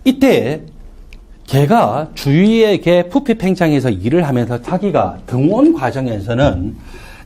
이때 걔가 주위의 걔 부피 팽창에서 일을 하면서 자기가 등원 과정에서는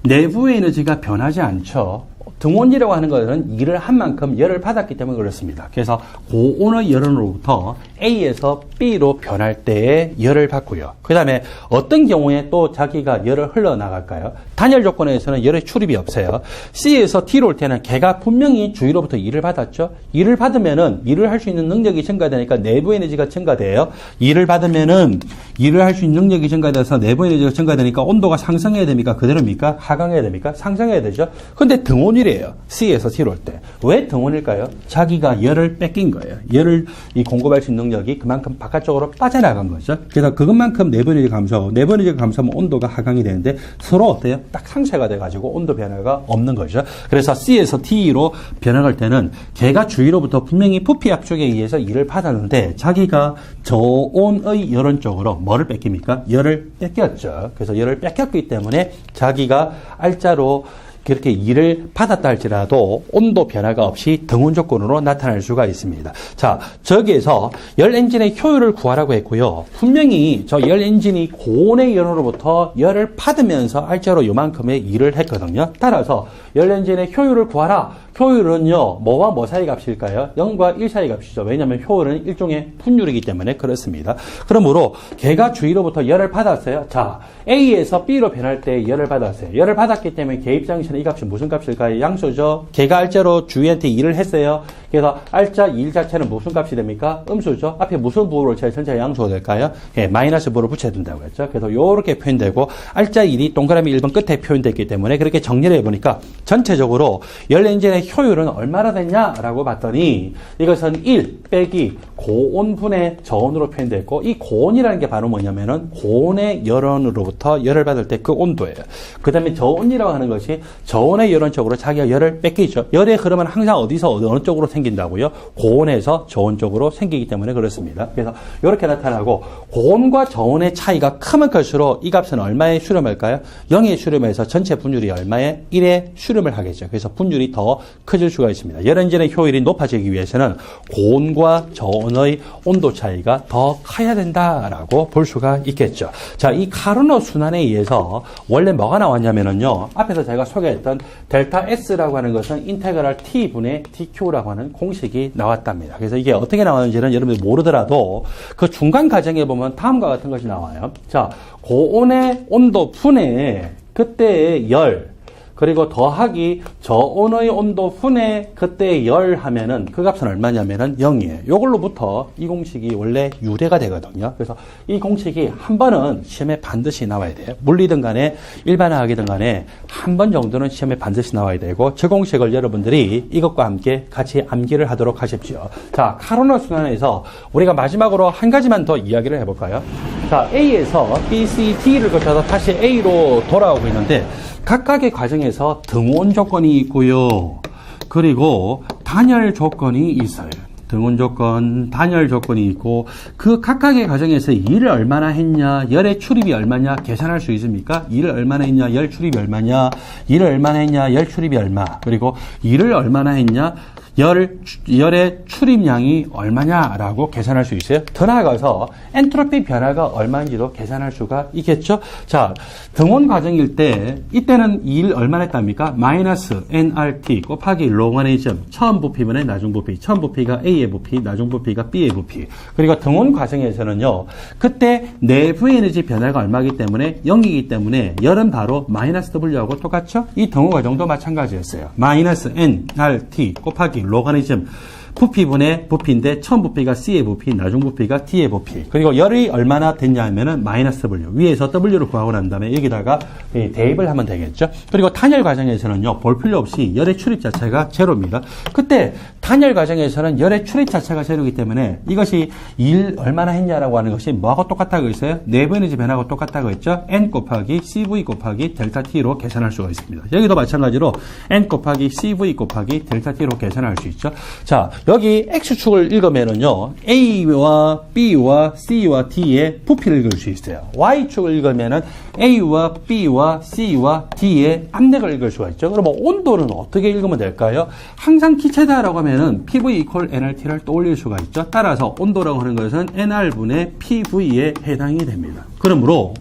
내부의 에너지가 변하지 않죠. 등원이라고 하는 것은 일을 한 만큼 열을 받았기 때문에 그렇습니다. 그래서 고온의 열원으로부터 A에서 B로 변할 때에 열을 받고요. 그 다음에 어떤 경우에 또 자기가 열을 흘러나갈까요? 단열 조건에서는 열의 출입이 없어요. C에서 D로 올 때는 걔가 분명히 주위로부터 일을 받았죠. 일을 받으면은 일을 할 수 있는 능력이 증가되니까 내부 에너지가 증가돼요. 일을 받으면은 일을 할 수 있는 능력이 증가돼서 내부 에너지가 증가되니까 온도가 상승해야 됩니까? 그대로입니까? 하강해야 됩니까? 상승해야 되죠. 근데 등온이래요. C에서 D로 올 때. 왜 등온일까요? 자기가 열을 뺏긴 거예요. 열을 공급할 수 있는 능력이 그만큼 바깥쪽으로 빠져나간 거죠. 그래서 그것만큼 내부 에너지가 감소하고 내부 에너지가 감소하면 온도가 하강이 되는데 서로 어때요? 딱 상쇄가 돼가지고 온도 변화가 없는 거죠. 그래서 C에서 D로 변화할 때는 걔가 주위로부터 분명히 부피 압축에 의해서 일을 받았는데 자기가 저온의 열원 쪽으로 뭐를 뺏깁니까? 열을 뺏겼죠. 그래서 열을 뺏겼기 때문에 자기가 알짜로 그렇게 일을 받았다 할지라도 온도 변화가 없이 등온 조건으로 나타날 수가 있습니다. 자, 저기에서 열 엔진의 효율을 구하라고 했고요. 분명히 저 열 엔진이 고온의 열으로부터 열을 받으면서 알짜로 요만큼의 일을 했거든요. 따라서 열 엔진의 효율을 구하라. 효율은요, 뭐와 뭐 사이 값일까요? 0과 1 사이 값이죠. 왜냐하면 효율은 일종의 분율이기 때문에 그렇습니다. 그러므로 걔가 주위로부터 열을 받았어요. 자, A에서 B로 변할 때 열을 받았어요. 열을 받았기 때문에 걔 입장에서는 이 값이 무슨 값일까요? 양수죠. 걔가 알짜로 주위한테 일을 했어요. 그래서 알짜 2 자체는 무슨 값이 됩니까? 음수죠. 앞에 무슨 부호를 쳐야 전체 양수가 될까요? 예, 마이너스 부호를 붙여야 된다고 했죠. 그래서 이렇게 표현되고 알짜 1이 동그라미 1번 끝에 표현됐기 때문에 그렇게 정리를 해보니까 전체적으로 열 엔진의 효율은 얼마나 됐냐라고 봤더니 이것은 1 빼기 고온분의 저온으로 표현됐고 이 고온이라는 게 바로 뭐냐면은 고온의 열원으로부터 열을 받을 때 그 온도예요. 그 다음에 저온이라고 하는 것이 저온의 열원 쪽으로 자기가 열을 뺏기죠. 열의 흐름은 항상 어디서 어느 쪽으로 생긴다고요? 고온에서 저온 쪽으로 생기기 때문에 그렇습니다. 그래서 이렇게 나타나고 고온과 저온의 차이가 크면 클수록 이 값은 얼마에 수렴할까요? 0에 수렴해서 전체 분율이 얼마에? 1에 수렴을 하겠죠. 그래서 분율이 더 커질 수가 있습니다. 열 엔진의 효율이 높아지기 위해서는 고온과 저온의 온도 차이가 더 커야 된다라고 볼 수가 있겠죠. 자, 이 카르노 순환에 의해서 원래 뭐가 나왔냐면은요. 앞에서 제가 소개했던 델타 S라고 하는 것은 인테그랄 T분의 DQ라고 하는 공식이 나왔답니다. 그래서 이게 어떻게 나왔는지는 여러분들 모르더라도 그 중간 과정에 보면 다음과 같은 것이 나와요. 자, 고온의 온도 분의 그때의 열 그리고 더하기 저온의 온도 분의 그때의 열 하면은 그 값은 얼마냐면은 0이에요. 이걸로부터 이 공식이 원래 유래가 되거든요. 그래서 이 공식이 한 번은 시험에 반드시 나와야 돼요. 물리든 간에 일반화하기든 간에 한 번 정도는 시험에 반드시 나와야 되고 저 공식을 여러분들이 이것과 함께 같이 암기를 하도록 하십시오. 자, 카르노 순환에서 우리가 마지막으로 한 가지만 더 이야기를 해볼까요? 자, A에서 B, C, D를 거쳐서 다시 A로 돌아오고 있는데 각각의 과정에서 등온 조건이 있고요. 그리고 단열 조건이 있어요. 등온 조건, 단열 조건이 있고 그 각각의 과정에서 일을 얼마나 했냐, 열의 출입이 얼마냐 계산할 수 있습니까? 일을 얼마나 했냐, 열 출입이 얼마냐, 일을 얼마나 했냐, 열 출입이 얼마, 그리고 일을 얼마나 했냐, 열의 출입량이 얼마냐라고 계산할 수 있어요. 더 나아가서 엔트로피 변화가 얼마인지도 계산할 수가 있겠죠. 자, 등온 과정일 때 이때는 일 얼마나 했답니까? 마이너스 nRT 곱하기 로가리즘 처음 부피분의 나중 부피. 처음 부피가 A의 부피, 나중 부피가 B의 부피. 그리고 등온 과정에서는요. 그때 내부 에너지 변화가 얼마이기 때문에 0이기 때문에 열은 바로 마이너스 W하고 똑같죠? 이 등온 과정도 마찬가지였어요. 마이너스 nRT 곱하기 로가리즘 부피분의 부피인데 처음 부피가 C의 부피, 나중 부피가 D의 부피. 그리고 열이 얼마나 됐냐 하면은 마이너스 W. 위에서 W를 구하고 난 다음에 여기다가 대입을 하면 되겠죠. 그리고 단열 과정에서는요, 볼 필요 없이 열의 출입 자체가 제로입니다. 그때 단열 과정에서는 열의 출입 자체가 제로이기 때문에 이것이 일 얼마나 했냐라고 하는 것이 뭐하고 똑같다고 있어요? 내부 에너지 변화하고 똑같다고 했죠? N 곱하기 CV 곱하기 델타 T로 계산할 수가 있습니다. 여기도 마찬가지로 N 곱하기 CV 곱하기 델타 T로 계산할 수 있죠. 자, 여기 X축을 읽으면은요, A와 B와 C와 D의 부피를 읽을 수 있어요. Y축을 읽으면은 A와 B와 C와 D의 압력을 읽을 수가 있죠. 그러면 온도는 어떻게 읽으면 될까요? 항상 기체다라고 하면은 PV 이퀄 nRT를 떠올릴 수가 있죠. 따라서 온도라고 하는 것은 nR분의 PV에 해당이 됩니다. 그러므로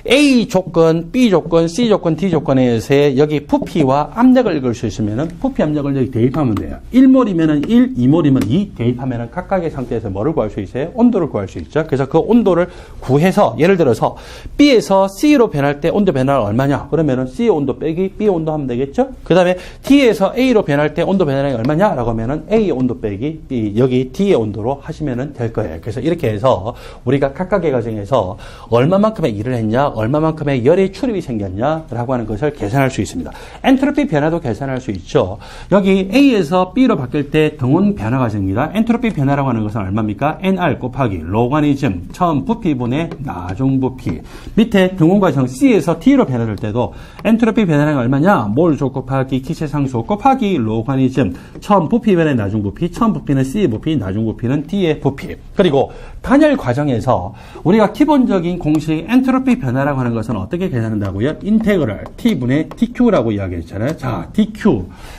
A 조건, B 조건, C 조건, D 조건에서의 여기 부피와 압력을 읽을 수 있으면은 부피 압력을 여기 대입하면 돼요. 1몰이면은 1, 2몰이면 2 대입하면은 각각의 상태에서 뭐를 구할 수 있어요? 온도를 구할 수 있죠. 그래서 그 온도를 구해서 예를 들어서 B에서 C로 변할 때 온도 변화가 얼마냐? 그러면은 C의 온도 빼기 B의 온도 하면 되겠죠? 그 다음에 D에서 A로 변할 때 온도 변화가 얼마냐? 라고 하면은 A의 온도 빼기 B, 여기 D의 온도로 하시면은 될 거예요. 그래서 이렇게 해서 우리가 각각의 과정에서 얼마만큼의 일을 했냐? 얼마만큼의 열의 출입이 생겼냐라고 하는 것을 계산할 수 있습니다. 엔트로피 변화도 계산할 수 있죠. 여기 A에서 B로 바뀔 때 등온 변화 과정입니다. 엔트로피 변화라고 하는 것은 얼마입니까? NR 곱하기 로가리즘 처음 부피분의 나중 부피. 밑에 등온 과정 C에서 D로 변화될 때도 엔트로피 변화는 얼마냐? 몰조 곱하기 기체 상수 곱하기 로가리즘 처음 부피분의 나중 부피. 처음 부피는 C의 부피, 나중 부피는 D의 부피. 그리고 단열 과정에서 우리가 기본적인 공식 엔트로피 변화라고 하는 것은 어떻게 계산한다고요? 인테그럴 T분의 dQ라고 이야기했잖아요. 자,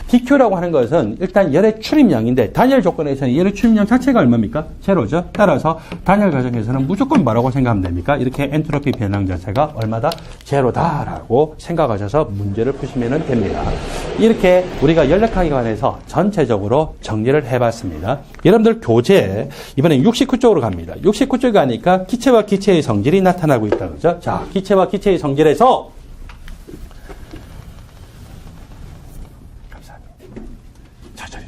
dQ라고 하는 것은 일단 열의 출입량인데 단열 조건에서는 열의 출입량 자체가 얼마입니까? 제로죠. 따라서 단열 과정에서는 무조건 뭐라고 생각하면 됩니까? 이렇게 엔트로피 변화량 자체가 얼마다? 제로다라고 생각하셔서 문제를 푸시면 됩니다. 이렇게 우리가 연력학에 관해서 전체적으로 정리를 해봤습니다. 여러분들 교재 이번엔 69쪽으로 갑니다. 69쪽에 가니까 기체와 기체의 성질이 나타나고 있다. 그죠? 자, 기체와 기체의 성질에서 감사합니다. 천천히.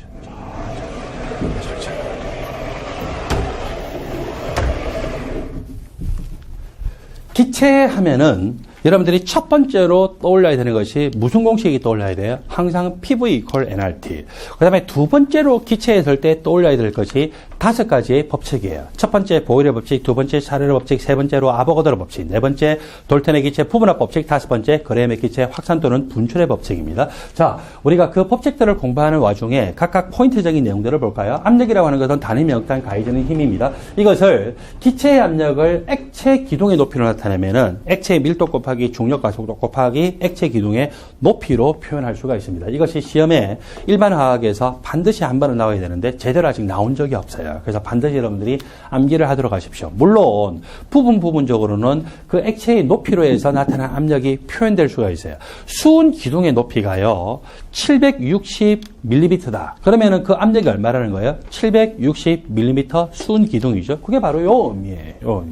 기체 하면은 여러분들이 첫 번째로 떠올라야 되는 것이 무슨 공식이 떠올라야 돼요? 항상 PV 이퀄 nRT. 그 다음에 두 번째로 기체에 설 때 떠올라야 될 것이 5가지의 법칙이에요. 첫 번째 보일의 법칙, 두 번째 샤르르 법칙, 세 번째로 아보가드로 법칙, 네 번째 돌턴의 기체 푸브납 법칙, 다섯 번째 그레임의 기체 확산 또는 분출의 법칙입니다. 자, 우리가 그 법칙들을 공부하는 와중에 각각 포인트적인 내용들을 볼까요? 압력이라고 하는 것은 단위 명단 가해지는 힘입니다. 이것을 기체의 압력을 액체 기동의 높이로 나타내면은 액체의 밀도 곱하기 중력 가속도 곱하기 액체 기둥의 높이로 표현할 수가 있습니다. 이것이 시험에 일반 화학에서 반드시 한 번은 나와야 되는데 제대로 아직 나온 적이 없어요. 그래서 반드시 여러분들이 암기를 하도록 하십시오. 물론 부분적으로는 그 액체의 높이로 해서 나타난 압력이 표현될 수가 있어요. 수은 기둥의 높이가요 760mm다. 그러면은 그 압력이 얼마라는 거예요? 760mm 수은 기둥이죠. 그게 바로 요 의미예요.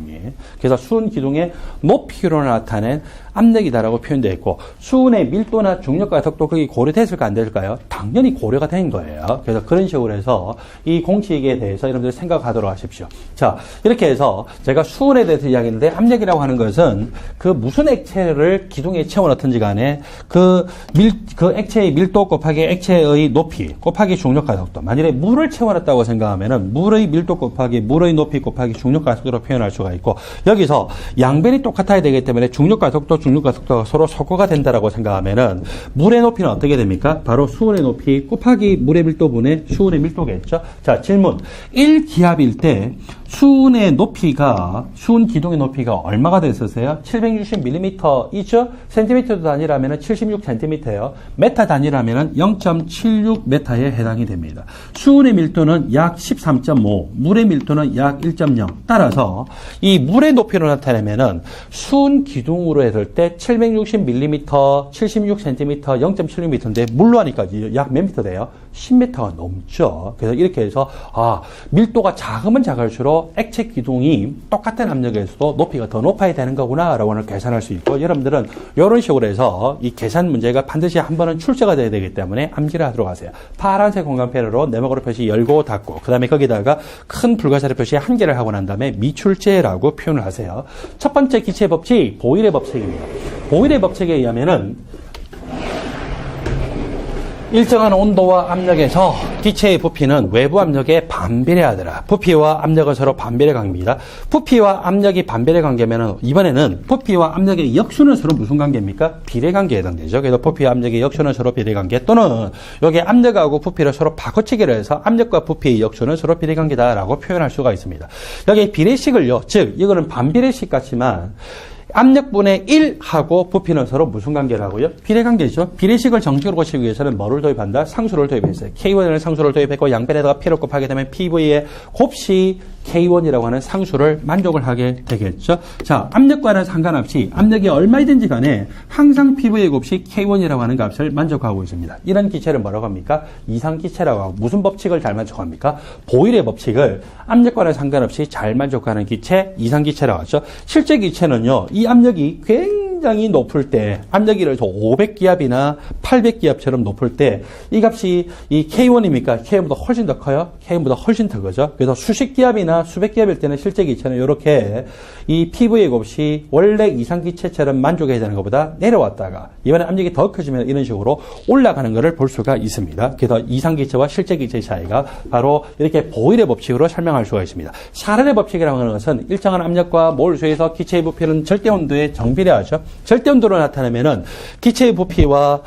그래서 수은 기둥의 높이로 나타낸 압력이다라고 표현되어 있고 수은의 밀도나 중력과 속도 그게 고려됐을까 안 될까요? 당연히 고려가 된 거예요. 그래서 그런 식으로 해서 이 공식에 대해서 여러분들 생각하도록 하십시오. 자, 이렇게 해서 제가 수은에 대해서 이야기했는데 압력이라고 하는 것은 그 무슨 액체를 기둥에 채워넣든지 간에 그 액체의 밀도 곱하기 액체의 높이 곱하기 중력과 속도. 만일에 물을 채워놨다고 생각하면은 물의 밀도 곱하기 물의 높이 곱하기 중력과 속도로 표현할 수가 있고 여기서 양변이 똑같아야 되기 때문에 중력과 속도 중력과 속도가 서로 섞어가 된다라고 생각하면은 물의 높이는 어떻게 됩니까? 바로 수온의 높이 곱하기 물의 밀도분의 수온의 밀도겠죠. 자, 질문. 1기압일 때 수은의 높이가 수은 기둥의 높이가 얼마가 됐었어요? 760mm이죠. 센티미터 단위라면 76cm예요. 메타 단위라면 0.76m에 해당이 됩니다. 수은의 밀도는 약 13.5, 물의 밀도는 약 1.0. 따라서 이 물의 높이로 나타내면은 수은 기둥으로 했을 때 760mm, 76cm, 0.76m인데 물로 하니까 약 몇 미터 돼요? 10m가 넘죠. 그래서 이렇게 해서 밀도가 작으면 작을수록 액체 기둥이 똑같은 압력에서도 높이가 더 높아야 되는 거구나 라고 계산할 수 있고 여러분들은 이런 식으로 해서 이 계산 문제가 반드시 한 번은 출제가 돼야 되기 때문에 암기를 하도록 하세요. 파란색 공간펜으로 네모가로 표시 열고 닫고 그 다음에 거기다가 큰 불가사리 표시 한 개를 하고 난 다음에 미출제라고 표현을 하세요. 첫 번째 기체 법칙 보일의 법칙입니다. 보일의 법칙에 의하면은 일정한 온도와 압력에서 기체의 부피는 외부 압력에 반비례하더라. 부피와 압력은 서로 반비례 관계입니다. 부피와 압력이 반비례 관계면 이번에는 부피와 압력의 역수는 서로 무슨 관계입니까? 비례 관계에 해당되죠. 그래서 부피와 압력의 역수는 서로 비례 관계, 또는 여기 압력하고 부피를 서로 바꿔치기를 해서 압력과 부피의 역수는 서로 비례 관계다라고 표현할 수가 있습니다. 여기 비례식을요, 즉 이거는 반비례식 같지만 압력분의 1하고 부피는 서로 무슨 관계라고요? 비례관계죠. 비례식을 정식으로 고치기 위해서는 뭐를 도입한다? 상수를 도입했어요. K1에는 상수를 도입했고 양변에다가 P를 곱하게 되면 PV의 곱씨 K1이라고 하는 상수를 만족을 하게 되겠죠. 자, 압력과는 상관없이 압력이 얼마이든지 간에 항상 PV의 곱씨 K1이라고 하는 값을 만족하고 있습니다. 이런 기체를 뭐라고 합니까? 이상기체라고 하고, 무슨 법칙을 잘 만족합니까? 보일의 법칙을 압력과는 상관없이 잘 만족하는 기체, 이상기체라고 하죠. 실제 기체는요, 이 압력이 굉장히 높을 때, 압력이 예를 들어서 500기압이나 800기압처럼 높을 때 이 값이 이 K1입니까? K1보다 훨씬 더 커요? K1보다 훨씬 더 크죠? 그래서 수십 기압이나 수백 기압일 때는 실제 기체는 이렇게 이 PV의 곱이 원래 이상기체처럼 만족해야 되는 것보다 내려왔다가 이번에 압력이 더 커지면 이런 식으로 올라가는 것을 볼 수가 있습니다. 그래서 이상기체와 실제 기체의 차이가 바로 이렇게 보일의 법칙으로 설명할 수가 있습니다. 샤를의 법칙이라고 하는 것은 일정한 압력과 몰수에서 기체의 부피는 절대 온도에 정비례하죠. 절대 온도로 나타내면은 기체의 부피와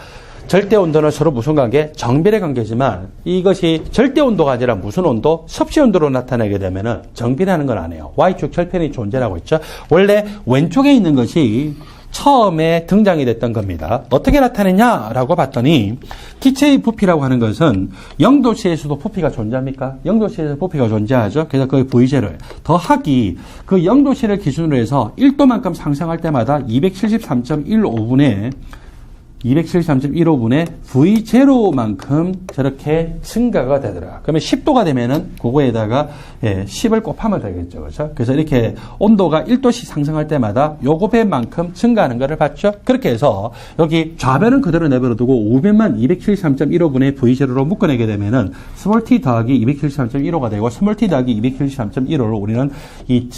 절대 온도는 서로 무슨 관계? 정비례 관계지만 이것이 절대 온도가 아니라 무슨 온도? 섭씨 온도로 나타내게 되면은 정비례하는 건 아니에요. Y축 절편이 존재하고 있죠. 원래 왼쪽에 있는 것이 처음에 등장이 됐던 겁니다. 어떻게 나타내냐라고 봤더니 기체의 부피라고 하는 것은 0도씨에서도 부피가 존재합니까? 0도씨에서 부피가 존재하죠. 그래서 그 V제를 더하기 그 0도씨를 기준으로 해서 1도만큼 상승할 때마다 273.15분에 V0만큼 저렇게 증가가 되더라. 그러면 10도가 되면은 그거에다가 10을 곱하면 되겠죠. 그렇죠? 그래서 이렇게 온도가 1도씩 상승할 때마다 요거 배만큼 증가하는 것을 봤죠. 그렇게 해서 여기 좌변은 그대로 내버려두고 우변만 273.15분의 V0로 묶어내게 되면은 스몰 t 더하기 273.15가 되고 스몰 t 더하기 273.15를 우리는 이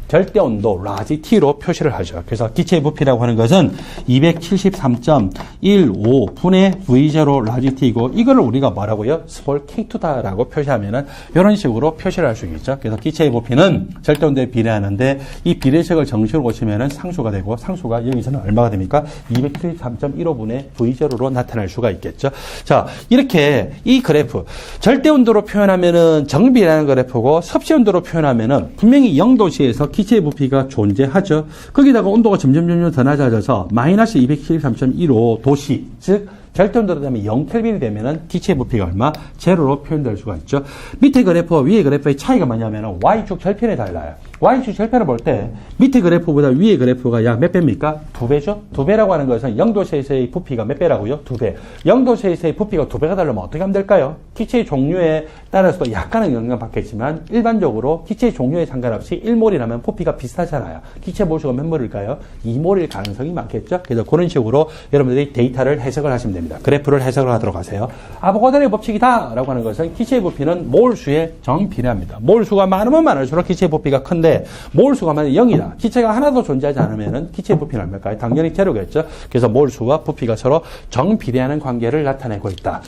절대 온도 라지 T로 표시를 하죠. 그래서 기체의 부피라고 하는 것은 273.15분의 V0 라지 T이고 이거를 우리가 뭐라고요? 스몰 K2다라고 표시하면은 이런 식으로 표시를 할 수 있겠죠. 그래서 기체의 부피는 절대 온도에 비례하는데 이 비례식을 정식으로 고치면은 상수가 되고 상수가 여기서는 얼마가 됩니까? 273.15분의 V0로 나타날 수가 있겠죠. 자, 이렇게 이 그래프 절대 온도로 표현하면은 정비례하는 그래프고 섭씨 온도로 표현하면은 분명히 0도씨에서 기체의 부피가 존재하죠. 거기다가 온도가 점점 더 낮아져서 마이너스 273.15 도씨, 즉 절대 온도로 되면 0켈빈이 되면은 기체의 부피가 얼마? 제로로 표현될 수가 있죠. 밑에 그래프와 위에 그래프의 차이가 뭐냐면 Y축 절편에 달라요. Y축 절편을 볼 때 밑에 그래프보다 위에 그래프가 약 몇 배입니까? 2배죠? 2배라고 하는 것은 0도씨에서의 부피가 몇 배라고요? 2배. 0도씨에서의 부피가 2배가 다르면 어떻게 하면 될까요? 기체의 종류에 따라서 약간은 영향받겠지만 일반적으로 기체의 종류에 상관없이 1몰이라면 부피가 비슷하잖아요. 기체 몰수가 몇 몰일까요? 2몰일 가능성이 많겠죠? 그래서 그런 식으로 여러분들이 데이터를 해석을 하시면 됩니다. 그래프를 해석을 하도록 하세요. 아보가드로의 법칙이다 라고 하는 것은 기체의 부피는 몰수에 정비례합니다. 몰수가 많으면 많을수록 기체의 부피가 큰데 몰수가 만약 0이다. 기체가 하나도 존재하지 않으면 기체의 부피는 얼마일까요? 당연히 제로겠죠. 그래서 몰수와 부피가 서로 정비례하는 관계를 나타내고 있다.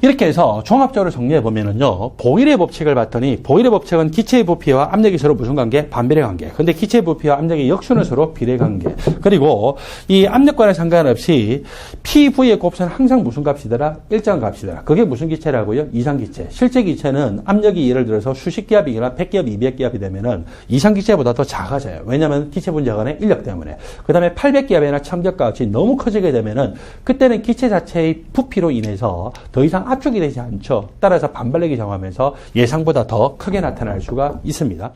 이렇게 해서 종합적으로 정리해보면은요, 보일의 법칙을 봤더니, 보일의 법칙은 기체의 부피와 압력이 서로 무슨 관계? 반비례 관계. 근데 기체의 부피와 압력의 역수는 서로 비례 관계. 그리고 이 압력과는 상관없이 PV의 곱은 항상 무슨 값이더라? 일정 값이더라. 그게 무슨 기체라고요? 이상기체. 실제 기체는 압력이 예를 들어서 수십 기압이거나 100기압, 200기압이 되면은 이상기체보다 더 작아져요. 왜냐면 기체 분자간의 인력 때문에. 그 다음에 800기압이나 1000기압 값이 너무 커지게 되면은 그때는 기체 자체의 부피로 인해서 더 이상 압축이 되지 않죠. 따라서 반발력이 정하면서 예상보다 더 크게 나타날 수가 있습니다.